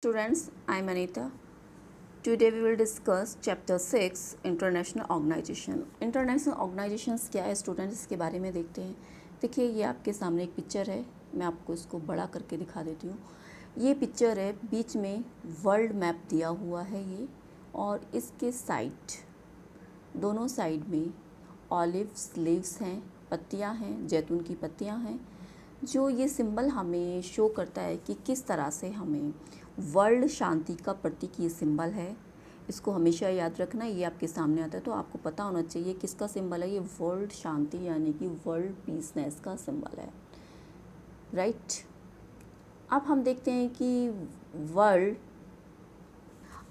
Students, I'm Anita. Today we will discuss chapter 6 International Organization. International Organizations क्या है students, इसके बारे में देखते हैं। देखिए, ये आपके सामने एक पिक्चर है, मैं आपको इसको बड़ा करके दिखा देती हूँ। ये पिक्चर है, बीच में वर्ल्ड मैप दिया हुआ है ये, और इसके दोनों साइड में ऑलिव्स लीव्स हैं, पत्तियाँ हैं, जैतून की पत्तियाँ हैं। जो ये सिंबल हमें शो करता है कि किस तरह से हमें वर्ल्ड शांति का प्रतीक ये सिंबल है। इसको हमेशा याद रखना, ये आपके सामने आता है तो आपको पता होना चाहिए किसका सिंबल है। ये वर्ल्ड शांति यानी कि वर्ल्ड पीसनेस का सिंबल है, राइट। अब हम देखते हैं कि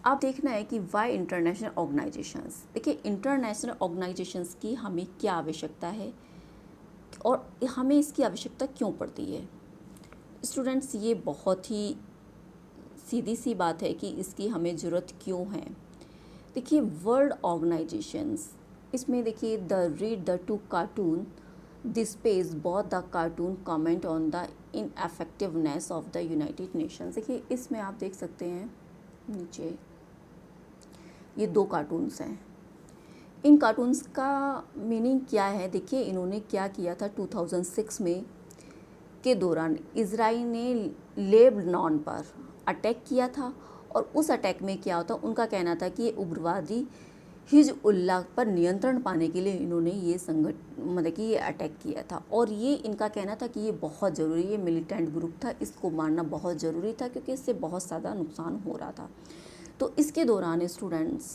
अब देखना है कि वाई इंटरनेशनल ऑर्गेनाइजेशंस। देखिए, इंटरनेशनल ऑर्गेनाइजेशंस की हमें क्या आवश्यकता है और हमें इसकी आवश्यकता क्यों पड़ती है। स्टूडेंट्स, ये बहुत ही सीधी सी बात है कि इसकी हमें ज़रूरत क्यों है। देखिए, वर्ल्ड ऑर्गेनाइजेशंस, इसमें देखिए read the two cartoon this page both the cartoon comment on the ineffectiveness of the United Nations. देखिए, इसमें आप देख सकते हैं नीचे ये दो कार्टून्स हैं। इन कार्टून्स का मीनिंग क्या है। देखिए, इन्होंने क्या किया था 2006 में के दौरान इजराइल ने लेबनान पर अटैक किया था, और उस अटैक में क्या होता, उनका कहना था कि ये उग्रवादी हिजबुल्लाह पर नियंत्रण पाने के लिए इन्होंने ये मतलब कि ये अटैक किया था। और ये इनका कहना था कि ये बहुत ज़रूरी, ये मिलिटेंट ग्रुप था, इसको मारना बहुत ज़रूरी था क्योंकि इससे बहुत ज़्यादा नुकसान हो रहा था। तो इसके दौरान स्टूडेंट्स,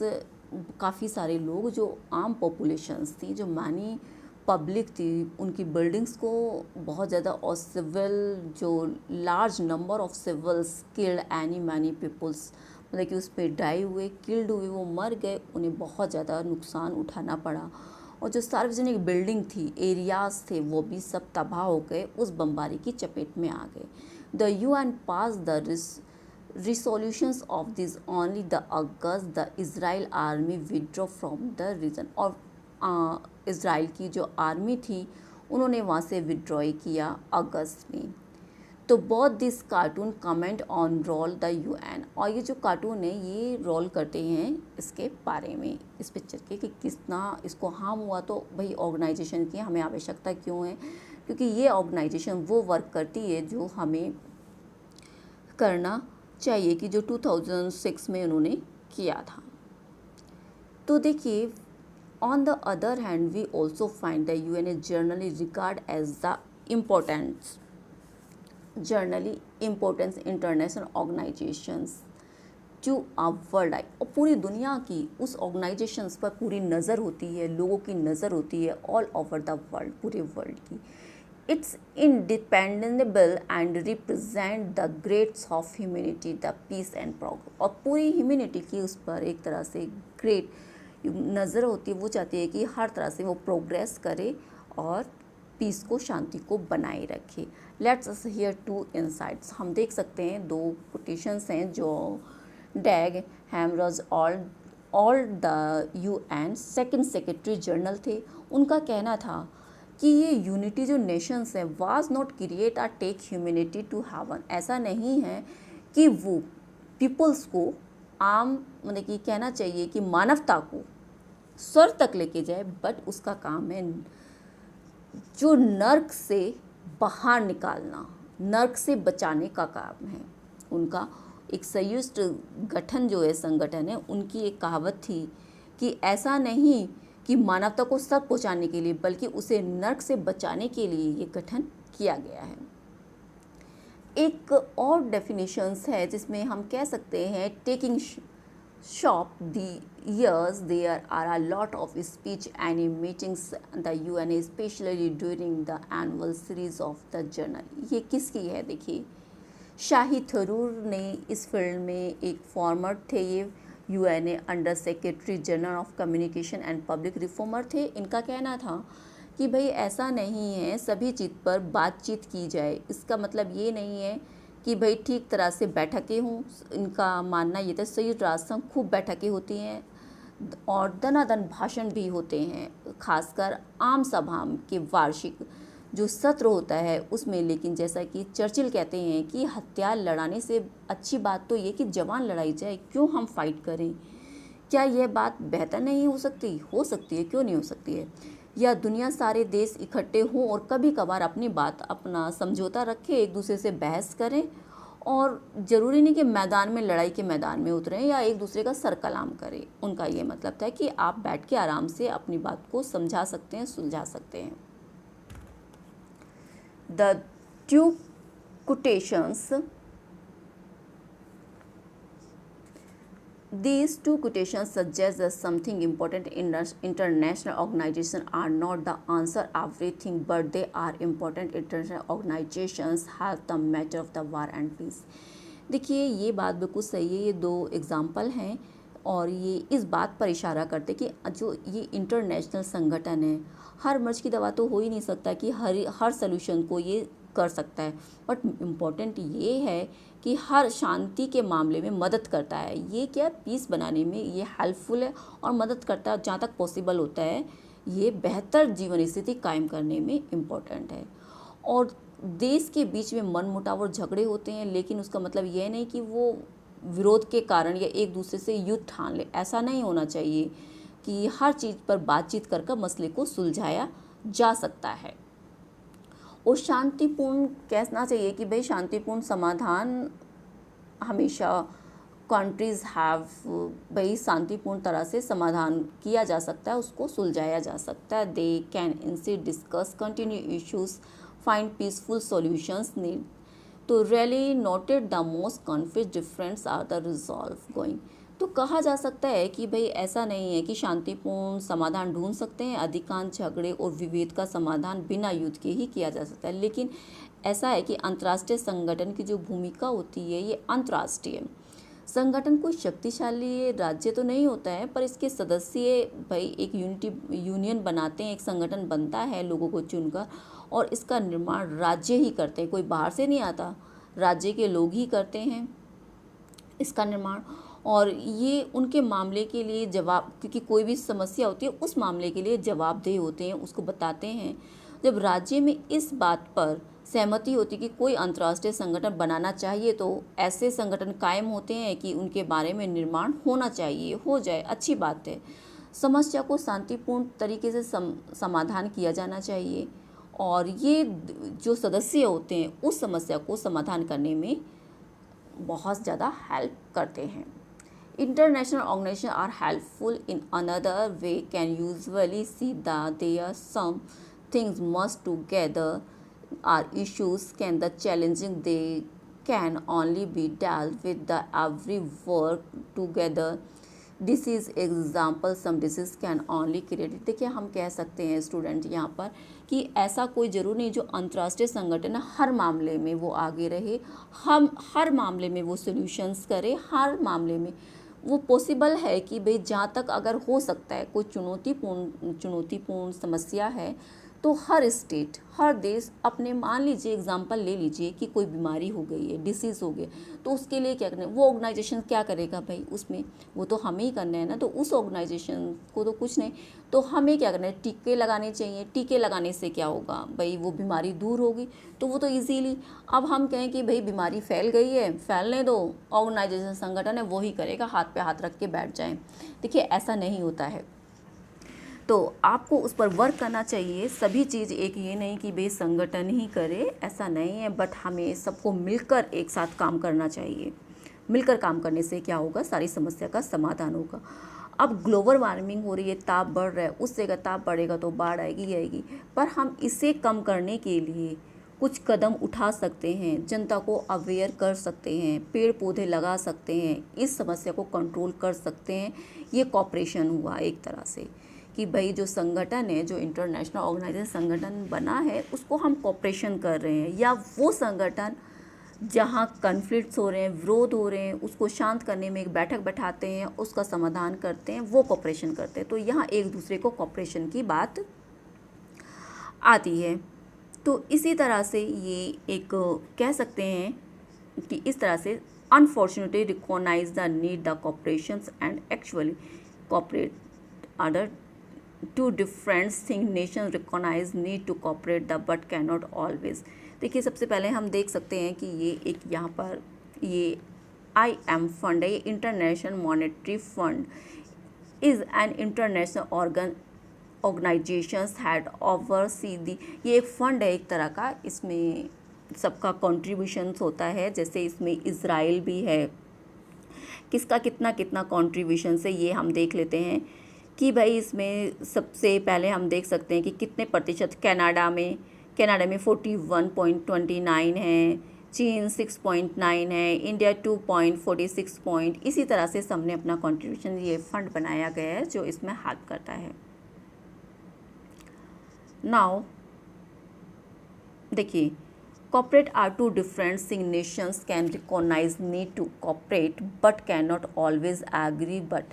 काफ़ी सारे लोग जो आम पॉपुलेशंस थी, जो मानी पब्लिक थी, उनकी बिल्डिंग्स को बहुत ज़्यादा, और सिविल जो large number of civils killed any many peoples, मतलब कि उस पर डाई हुए, किल्ड हुए, वो मर गए, उन्हें बहुत ज़्यादा नुकसान उठाना पड़ा। और जो सार्वजनिक बिल्डिंग थी, एरियाज थे, वो भी सब तबाह हो गए, उस बमबारी की चपेट में आ गए। The UN pass the resolutions of this only the August the Israel army withdraw from the region। और इज़राइल की जो आर्मी थी उन्होंने वहाँ से विड्रॉ किया अगस्त में। तो both this cartoon comment on roll the UN, और ये जो कार्टून है ये रोल करते हैं इसके बारे में, इस पिक्चर के, कि कितना इसको हार्म हुआ। तो भाई ऑर्गेनाइजेशन की हमें आवश्यकता क्यों है, क्योंकि ये ऑर्गेनाइजेशन वो वर्क करती है जो हमें करना चाहिए, कि जो 2006 में उन्होंने किया था। तो देखिए, on the other hand we also find the UN is generally regarded as the importance international organizations to a world eye। और पूरी दुनिया की उस ऑर्गेनाइजेशंस पर पूरी नज़र होती है, लोगों की नज़र होती है ऑल ओवर द वर्ल्ड, पूरे वर्ल्ड की। It's independable and represent the greats of humanity, the peace and progress. और पूरी ह्यूमैनिटी की उस पर एक तरह से ग्रेट नज़र होती है, वो चाहती है कि हर तरह से वो प्रोग्रेस करे और पीस को, शांति को बनाए रखे। Let's us hear to insights. हम देख सकते हैं दो कोटेशंस हैं जो Dag Hammarskjold the UN second secretary general थे। उनका कहना था कि ये यूनिटी जो नेशंस है was not create a take humanity to heaven. ऐसा नहीं है कि वो पीपल्स को आम, मतलब कि कहना चाहिए कि मानवता को स्वर्ग तक लेके जाए, बट उसका काम है जो नर्क से बाहर निकालना, नर्क से बचाने का काम है उनका। एक संयुक्त गठन जो है, संगठन है, उनकी एक कहावत थी कि ऐसा नहीं कि मानवता को स्वर्ग पहुंचाने के लिए, बल्कि उसे नर्क से बचाने के लिए ये गठन किया गया है। एक और डेफिनेशंस है जिसमें हम कह सकते हैं taking shop the years there are a lot of speech and meetings the UN especially during the annual series of the journal। ये किसकी है, देखिए शाही थरूर ने इस फील्ड में एक फॉर्मर थे, ये UN under secretary general of communication and public reformer थे। इनका कहना था कि भाई ऐसा नहीं है सभी चीज़ पर बातचीत की जाए, इसका मतलब ये नहीं है कि भाई ठीक तरह से बैठकें हों। इनका मानना ये था संयुक्त राष्ट्र संघ खूब बैठकें होती हैं और दनादन भाषण भी होते हैं, खासकर आम सभा के वार्षिक जो सत्र होता है उसमें। लेकिन जैसा कि चर्चिल कहते हैं कि हथियार लड़ाने से अच्छी बात तो ये कि जवान लड़ाई जाए, क्यों हम फाइट करें। क्या यह बात बेहतर नहीं हो सकती? हो सकती है, क्यों नहीं हो सकती है। या दुनिया सारे देश इकट्ठे हों और कभी कभार अपनी बात, अपना समझौता रखें, एक दूसरे से बहस करें, और ज़रूरी नहीं कि मैदान में, लड़ाई के मैदान में उतरें या एक दूसरे का सर कलाम करें। उनका ये मतलब था कि आप बैठ के आराम से अपनी बात को समझा सकते हैं, सुलझा सकते हैं। The two quotations These two quotations suggest that something important in international organizations are not the answer everything, but they are important. International organizations have the matter of the war and peace. देखिए ये बात बिल्कुल सही है। ये दो example हैं और ये इस बात पर इशारा करते कि जो ये इंटरनेशनल संगठन है, हर मर्ज की दवा तो हो ही नहीं सकता कि हर सलूशन को ये कर सकता है, बट इम्पॉर्टेंट ये है कि हर शांति के मामले में मदद करता है। ये क्या, पीस बनाने में ये हेल्पफुल है और मदद करता है जहाँ तक पॉसिबल होता है। ये बेहतर जीवन स्थिति कायम करने में इम्पॉर्टेंट है। और देश के बीच में मनमुटाव और झगड़े होते हैं, लेकिन उसका मतलब यह नहीं कि वो विरोध के कारण या एक दूसरे से युद्ध ठान ले। ऐसा नहीं होना चाहिए कि हर चीज़ पर बातचीत कर मसले को सुलझाया जा सकता है। और शांतिपूर्ण कहना चाहिए कि भाई शांतिपूर्ण समाधान हमेशा कंट्रीज़ हैव, भाई शांतिपूर्ण तरह से समाधान किया जा सकता है, उसको सुलझाया जा सकता है। They can instead discuss continue issues, find peaceful solutions need to really noted the most conflict difference are the resolve going. तो कहा जा सकता है कि भाई ऐसा नहीं है कि शांतिपूर्ण समाधान ढूंढ सकते हैं, अधिकांश झगड़े और विभेद का समाधान बिना युद्ध के ही किया जा सकता है। लेकिन ऐसा है कि अंतर्राष्ट्रीय संगठन की जो भूमिका होती है, ये अंतर्राष्ट्रीय संगठन कोई शक्तिशाली राज्य तो नहीं होता है, पर इसके सदस्य भाई एक यूनियन बनाते हैं, एक संगठन बनता है लोगों को चुनकर, और इसका निर्माण राज्य ही करते हैं, कोई बाहर से नहीं आता, राज्य के लोग ही करते हैं इसका निर्माण। और ये उनके मामले के लिए जवाब, क्योंकि कोई भी समस्या होती है उस मामले के लिए जवाबदेह होते हैं, उसको बताते हैं। जब राज्य में इस बात पर सहमति होती कि कोई अंतर्राष्ट्रीय संगठन बनाना चाहिए, तो ऐसे संगठन कायम होते हैं कि उनके बारे में निर्माण होना चाहिए, हो जाए, अच्छी बात है। समस्या को शांतिपूर्ण तरीके से समाधान किया जाना चाहिए, और ये जो सदस्य होते हैं उस समस्या को समाधान करने में बहुत ज़्यादा हेल्प करते हैं। International organizations are helpful in another way, can usually see that there are some things must together are issues can the challenging they can only be dealt with the every work together. Disease example, some disease can only create। देखिए हम कह सकते हैं student यहाँ पर कि ऐसा कोई ज़रूर नहीं जो अंतर्राष्ट्रीय संगठन हर मामले में वो आगे रहे, हम हर मामले में वो सॉल्यूशंस करे, हर मामले में वो पॉसिबल है कि भाई जहाँ तक अगर हो सकता है कोई चुनौतीपूर्ण समस्या है, तो हर स्टेट, हर देश अपने, मान लीजिए एग्जांपल ले लीजिए कि कोई बीमारी हो गई है, डिसीज़ हो गई, तो उसके लिए क्या करना है, वो ऑर्गेनाइजेशन क्या करेगा भाई, उसमें वो तो हमें ही करना है ना, तो उस ऑर्गेनाइजेशन को तो कुछ नहीं, तो हमें क्या करना है, टीके लगाने चाहिए। टीके लगाने से क्या होगा भाई, वो बीमारी दूर होगी, तो वो तो इजीली। अब हम कहें कि भाई बीमारी फैल गई है, फैलने दो, ऑर्गेनाइजेशन संगठन है वो ही करेगा, हाथ पे हाथ रख के बैठ जाएं। देखिए ऐसा नहीं होता है, तो आपको उस पर वर्क करना चाहिए। सभी चीज़ एक ये नहीं कि भाई संगठन ही करे, ऐसा नहीं है, बट हमें सबको मिलकर एक साथ काम करना चाहिए। मिलकर काम करने से क्या होगा, सारी समस्या का समाधान होगा। अब ग्लोबल वार्मिंग हो रही है, ताप बढ़ रहा है, उस जगह ताप बढ़ेगा तो बाढ़ आएगी आएगी, पर हम इसे कम करने के लिए कुछ कदम उठा सकते हैं, जनता को अवेयर कर सकते हैं, पेड़ पौधे लगा सकते हैं, इस समस्या को कंट्रोल कर सकते हैं। ये कॉपरेशन हुआ एक तरह से कि भाई जो संगठन है, जो इंटरनेशनल ऑर्गेनाइजेशन संगठन बना है, उसको हम कॉपरेशन कर रहे हैं, या वो संगठन जहाँ कन्फ्लिक्ट्स हो रहे हैं, विरोध हो रहे हैं, उसको शांत करने में एक बैठक बैठाते हैं, उसका समाधान करते हैं, वो कॉपरेशन करते हैं। तो यहाँ एक दूसरे को कॉपरेशन की बात आती है। तो इसी तरह से ये एक कह सकते हैं कि इस तरह से unfortunately recognise the need the cooperations and actually cooperate other to different thing nation recognise need to cooperate the but can not always. देखिए सबसे पहले हम देख सकते हैं कि ये एक यहाँ पर ये IM फंड है, ये international monetary fund is an international organisations had oversee दी। ये एक फंड है एक तरह का, इसमें सबका कंट्रीब्यूशंस होता है, जैसे इसमें इज़राइल भी है, किसका कितना कितना कंट्रीब्यूशन है ये हम देख लेते हैं कि भाई इसमें सबसे पहले हम देख सकते हैं कि कितने प्रतिशत कनाडा में 41.29 है, चीन 6.9 है, इंडिया 2.46 पॉइंट, इसी तरह से सबने अपना कंट्रीब्यूशन ये फंड बनाया गया है जो इसमें हेल्प करता है। नाउ देखिए cooperate are two different thing nations can recognise need to cooperate but can not always agree but.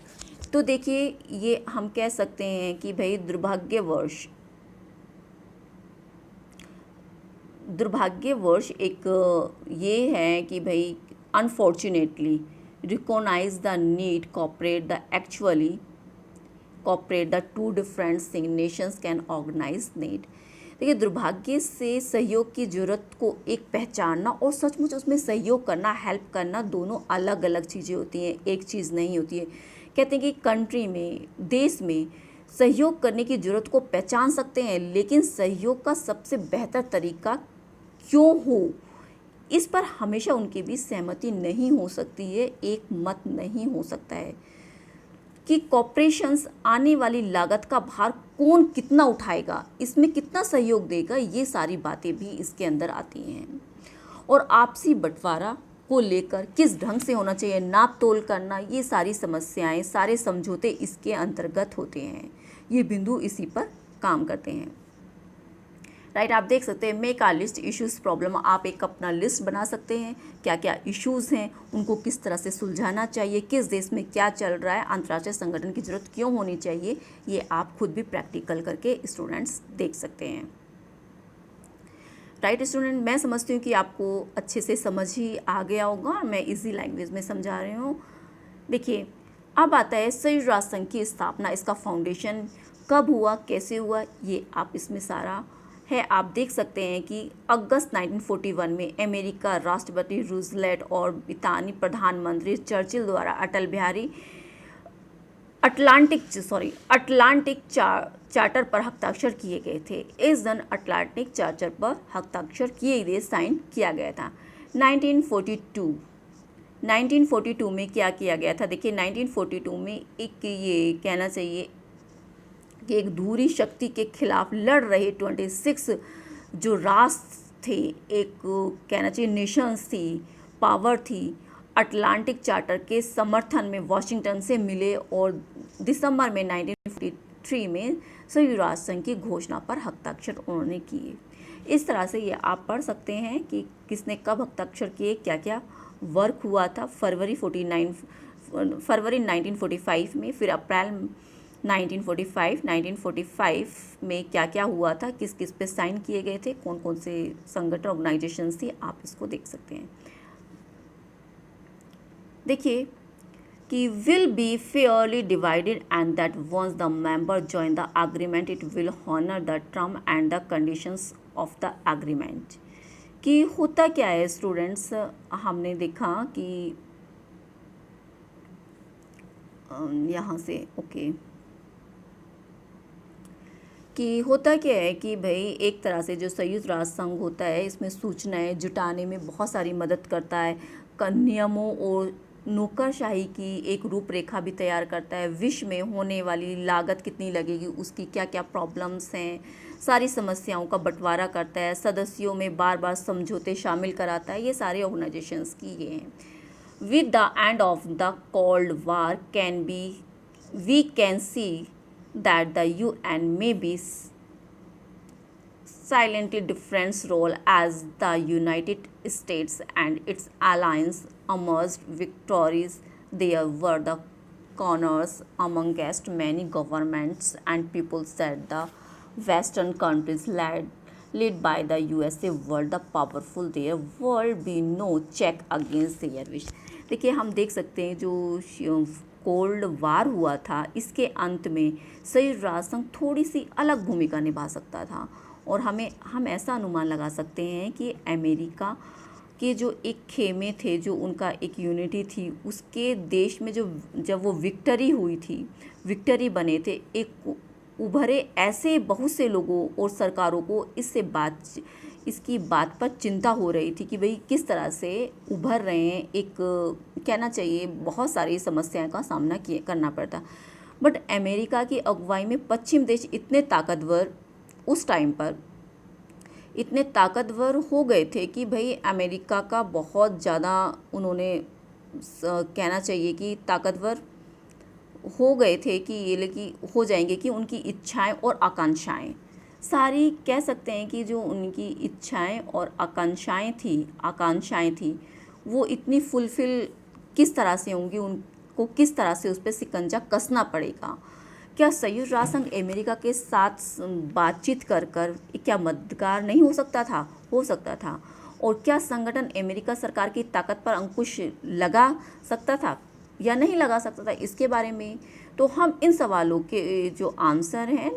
तो देखिए ये हम कह सकते हैं कि भाई दुर्भाग्यवश एक ये है कि भाई unfortunately recognise the need cooperate the two different thing nations can organise need. देखिए दुर्भाग्य से सहयोग की ज़रूरत को एक पहचानना और सचमुच उसमें सहयोग करना, हेल्प करना, दोनों अलग अलग चीज़ें होती हैं, एक चीज़ नहीं होती है। कहते हैं कि कंट्री में, देश में सहयोग करने की ज़रूरत को पहचान सकते हैं, लेकिन सहयोग का सबसे बेहतर तरीका क्यों हो, इस पर हमेशा उनके बीच सहमति नहीं हो सकती है, एक मत नहीं हो सकता है कि कॉपरेशंस आने वाली लागत का भार कौन कितना उठाएगा, इसमें कितना सहयोग देगा, ये सारी बातें भी इसके अंदर आती हैं। और आपसी बंटवारा को लेकर किस ढंग से होना चाहिए, नाप तोल करना, ये सारी समस्याएं, सारे समझौते इसके अंतर्गत होते हैं। ये बिंदु इसी पर काम करते हैं। राइट, आप देख सकते हैं make a list issues problem, आप एक अपना लिस्ट बना सकते हैं क्या क्या इश्यूज़ हैं, उनको किस तरह से सुलझाना चाहिए, किस देश में क्या चल रहा है, अंतर्राष्ट्रीय संगठन की ज़रूरत क्यों होनी चाहिए, ये आप खुद भी प्रैक्टिकल करके स्टूडेंट्स देख सकते हैं। राइट स्टूडेंट, मैं समझती हूँ कि आपको अच्छे से समझ ही आ गया होगा और मैं इजी लैंग्वेज में समझा रही हूँ। देखिए अब आता है संयुक्त राष्ट्र संघ की स्थापना, इसका फाउंडेशन कब हुआ, कैसे हुआ, ये आप इसमें सारा है आप देख सकते हैं कि अगस्त 1941 में अमेरिका राष्ट्रपति रूजवेल्ट और ब्रितानी प्रधानमंत्री चर्चिल द्वारा अटलांटिक चार्टर पर हस्ताक्षर किए गए थे। इस दिन अटलांटिक चार्टर पर हस्ताक्षर किए गए, साइन किया गया था। 1942 में क्या किया गया था, देखिए 1942 में एक ये कहना चाहिए कि एक दूरी शक्ति के खिलाफ लड़ रहे 26 जो राष्ट्र थे, एक कहना चाहिए नेशंस थी, पावर थी, अटलांटिक चार्टर के समर्थन में वाशिंगटन से मिले और दिसंबर में 1943 में संयुक्त राष्ट्र संघ की घोषणा पर हस्ताक्षर उन्होंने किए। इस तरह से ये आप पढ़ सकते हैं कि किसने कब हस्ताक्षर किए, क्या क्या वर्क हुआ था। फरवरी 1945 में, फिर अप्रैल 1945 में क्या क्या हुआ था, किस किस पे साइन किए गए थे, कौन कौन से संगठन ऑर्गेनाइजेशंस थी, आप इसको देख सकते हैं। देखिए कि will be fairly divided and that once the member join the agreement it will honour the term and the conditions of the agreement. कि होता क्या है स्टूडेंट्स, हमने देखा कि यहाँ से कि होता क्या है कि भाई एक तरह से जो संयुक्त राष्ट्र संघ होता है, इसमें सूचनाएं जुटाने में बहुत सारी मदद करता है, नियमों और नौकरशाही की एक रूपरेखा भी तैयार करता है, विश्व में होने वाली लागत कितनी लगेगी, उसकी क्या क्या प्रॉब्लम्स हैं, सारी समस्याओं का बंटवारा करता है, सदस्यों में बार बार समझौते शामिल कराता है, ये सारे ऑर्गेनाइजेशंस की ये हैं। With the end of the cold war we can see that the UN may be silently different role as the United States and its allies emerged victorious. There were the corners amongst many governments and people said the Western countries led by the USA were the powerful. There will be no check against their wish. देखिए हम देख सकते हैं जो cold war हुआ था, इसके अंत में संयुक्त राष्ट्र संघ थोड़ी सी अलग भूमिका निभा सकता था। और हम ऐसा अनुमान लगा सकते हैं कि अमेरिका के जो एक खेमे थे, जो उनका एक यूनिटी थी, उसके देश में जो जब वो विक्ट्री हुई थी, विक्ट्री बने थे, एक उभरे ऐसे बहुत से लोगों और सरकारों को इसकी बात पर चिंता हो रही थी कि भाई किस तरह से उभर रहे हैं, एक कहना चाहिए बहुत सारी समस्याओं का सामना करना पड़ता। बट अमेरिका की अगुवाई में पश्चिम देश इतने ताकतवर, उस टाइम पर इतने ताकतवर हो गए थे कि भाई अमेरिका का बहुत ज़्यादा उन्होंने कहना चाहिए कि ताकतवर हो गए थे कि ये लेकिन हो जाएंगे कि उनकी इच्छाएं और आकांक्षाएं सारी, कह सकते हैं कि जो उनकी इच्छाएं और आकांक्षाएं थी वो इतनी फुलफ़िल किस तरह से होंगी, उनको किस तरह से उस पर शिकंजा कसना पड़ेगा। क्या संयुक्त राष्ट्र संघ अमेरिका के साथ बातचीत कर क्या मददगार नहीं हो सकता था? हो सकता था। और क्या संगठन अमेरिका सरकार की ताकत पर अंकुश लगा सकता था या नहीं लगा सकता था? इसके बारे में तो हम इन सवालों के जो आंसर हैं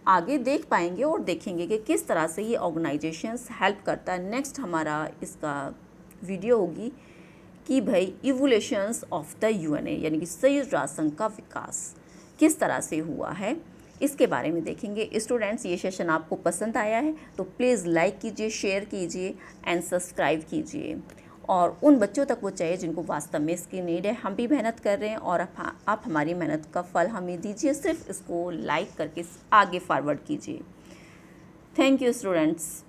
आगे देख पाएंगे और देखेंगे कि किस तरह से ये ऑर्गेनाइजेशंस हेल्प करता है। नेक्स्ट हमारा इसका वीडियो होगी कि भाई इवोल्यूशंस ऑफ द यूएनए, यानी कि संयुक्त राष्ट्र संघ का विकास किस तरह से हुआ है, इसके बारे में देखेंगे। स्टूडेंट्स, ये सेशन आपको पसंद आया है तो प्लीज़ लाइक कीजिए, शेयर कीजिए एंड सब्सक्राइब कीजिए, और उन बच्चों तक वो चाहिए जिनको वास्तव में इसकी नीड है। हम भी मेहनत कर रहे हैं और आप हमारी मेहनत का फल हमें दीजिए, सिर्फ इसको लाइक करके आगे फॉरवर्ड कीजिए। Thank you students.